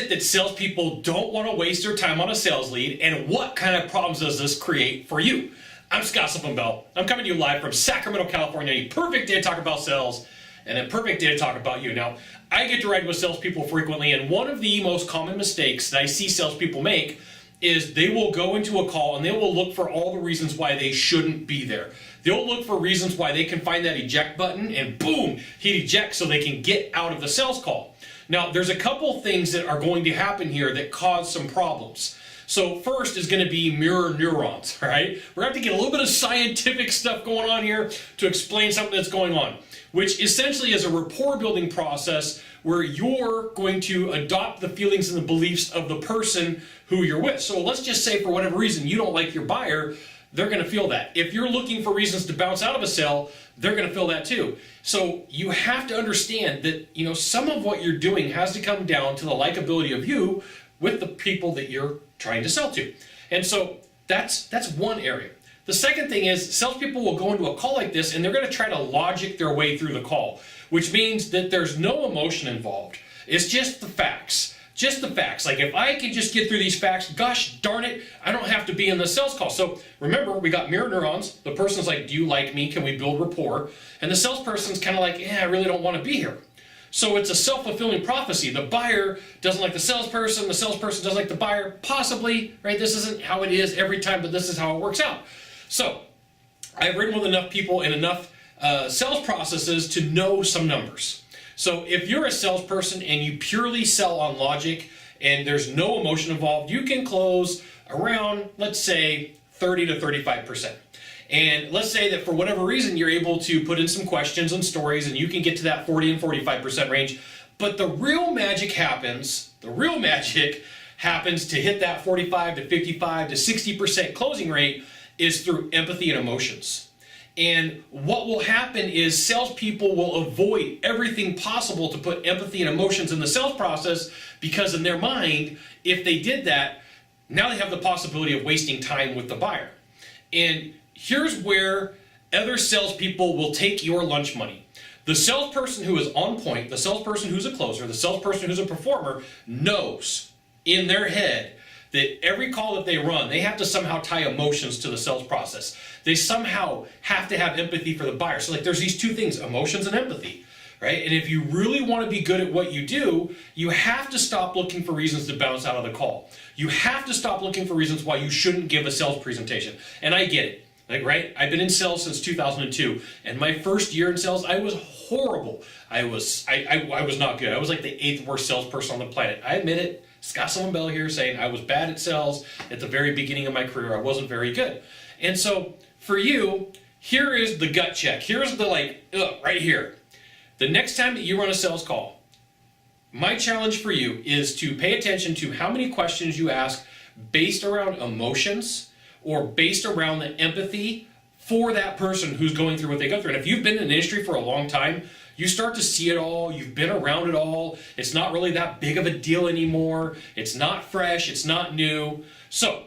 it that salespeople don't want to waste their time on a sales lead, and what kind of problems does this create for you? I'm Sylvan Bell. I'm coming to you live from Sacramento, California. A perfect day to talk about sales and a perfect day to talk about you. Now, I get to ride with salespeople frequently, and one of the most common mistakes that I see salespeople make is they will go into a call and they will look for all the reasons why they shouldn't be there. They'll look for reasons why they can find that eject button and boom, hit eject so they can get out of the sales call. Now, there's a couple things that are going to happen here that cause some problems. So first is going to be mirror neurons, all right? We're going to have to get a little bit of scientific stuff going on here to explain something that's going on, which essentially is a rapport building process where you're going to adopt the feelings and the beliefs of the person who you're with. So let's just say for whatever reason you don't like your buyer, they're going to feel that. If you're looking for reasons to bounce out of a sale, they're going to feel that too. So you have to understand that, some of what you're doing has to come down to the likability of you with the people that you're trying to sell to. And so that's one area. The second thing is salespeople will go into a call like this and they're going to try to logic their way through the call, which means that there's no emotion involved. It's just the facts. Just the facts. Like if I can just get through these facts, gosh darn it, I don't have to be in the sales call. So remember, we got mirror neurons. The person's like, do you like me? Can we build rapport? And the salesperson's kind of like, I really don't want to be here. So it's a self-fulfilling prophecy. The buyer doesn't like the salesperson doesn't like the buyer, possibly, right? This isn't how it is every time, but this is how it works out. So I've ridden with enough people and enough sales processes to know some numbers. So if you're a salesperson and you purely sell on logic and there's no emotion involved, you can close around, let's say, 30 to 35%. And let's say that for whatever reason you're able to put in some questions and stories and you can get to that 40 and 45% range. But the real magic happens to hit that 45 to 55 to 60% closing rate is through empathy and emotions. And what will happen is salespeople will avoid everything possible to put empathy and emotions in the sales process because in their mind, if they did that, now they have the possibility of wasting time with the buyer. And here's where other salespeople will take your lunch money. The salesperson who is on point, the salesperson who's a closer, the salesperson who's a performer knows in their head that every call that they run, they have to somehow tie emotions to the sales process. They somehow have to have empathy for the buyer. So there's these two things, emotions and empathy, right? And if you really want to be good at what you do, you have to stop looking for reasons to bounce out of the call. You have to stop looking for reasons why you shouldn't give a sales presentation. And I get it, right? I've been in sales since 2002, and my first year in sales, I was horrible. I was not good. I was like the 8th worst salesperson on the planet. I admit it. Sylvan Bell here saying I was bad at sales at the very beginning of my career. I wasn't very good. And so for you, here is the gut check. Here's the right here. The next time that you run a sales call, my challenge for you is to pay attention to how many questions you ask based around emotions or based around the empathy for that person who's going through what they go through. And if you've been in the industry for a long time, you start to see it all, you've been around it all, it's not really that big of a deal anymore, it's not fresh, it's not new. So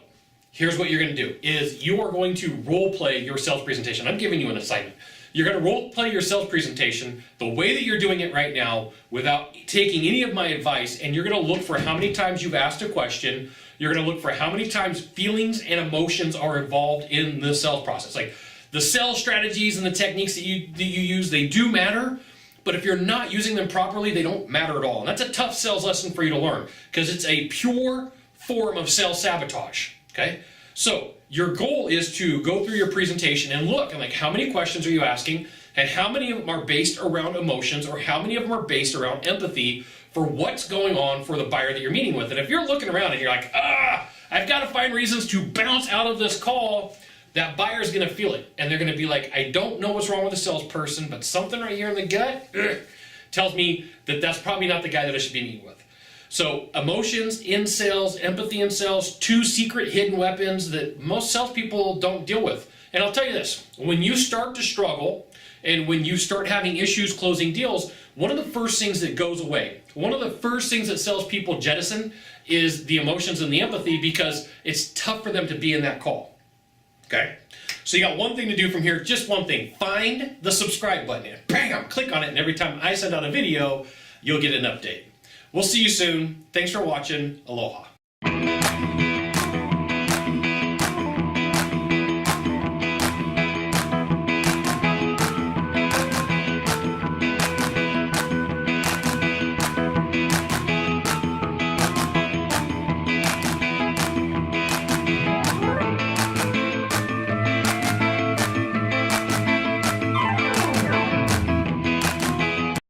here's what you're going to do, is you are going to role play your sales presentation. I'm giving you an assignment. You're going to role play your sales presentation the way that you're doing it right now without taking any of my advice, and you're going to look for how many times you've asked a question, you're going to look for how many times feelings and emotions are involved in the sales process. Like the sales strategies and the techniques that you use, they do matter. But if you're not using them properly, they don't matter at all. And that's a tough sales lesson for you to learn because it's a pure form of sales sabotage, okay? So your goal is to go through your presentation and look and how many questions are you asking and how many of them are based around emotions or how many of them are based around empathy for what's going on for the buyer that you're meeting with. And if you're looking around and you're like, I've got to find reasons to bounce out of this call, that buyer's going to feel it, and they're going to be like, I don't know what's wrong with the salesperson, but something right here in the gut tells me that that's probably not the guy that I should be meeting with. So emotions in sales, empathy in sales, two secret hidden weapons that most salespeople don't deal with. And I'll tell you this, when you start to struggle and when you start having issues closing deals, one of the first things that goes away, one of the first things that salespeople jettison is the emotions and the empathy because it's tough for them to be in that call. Okay, so you got one thing to do from here, just one thing. Find the subscribe button and bam, click on it, and every time I send out a video, you'll get an update. We'll see you soon. Thanks for watching. Aloha.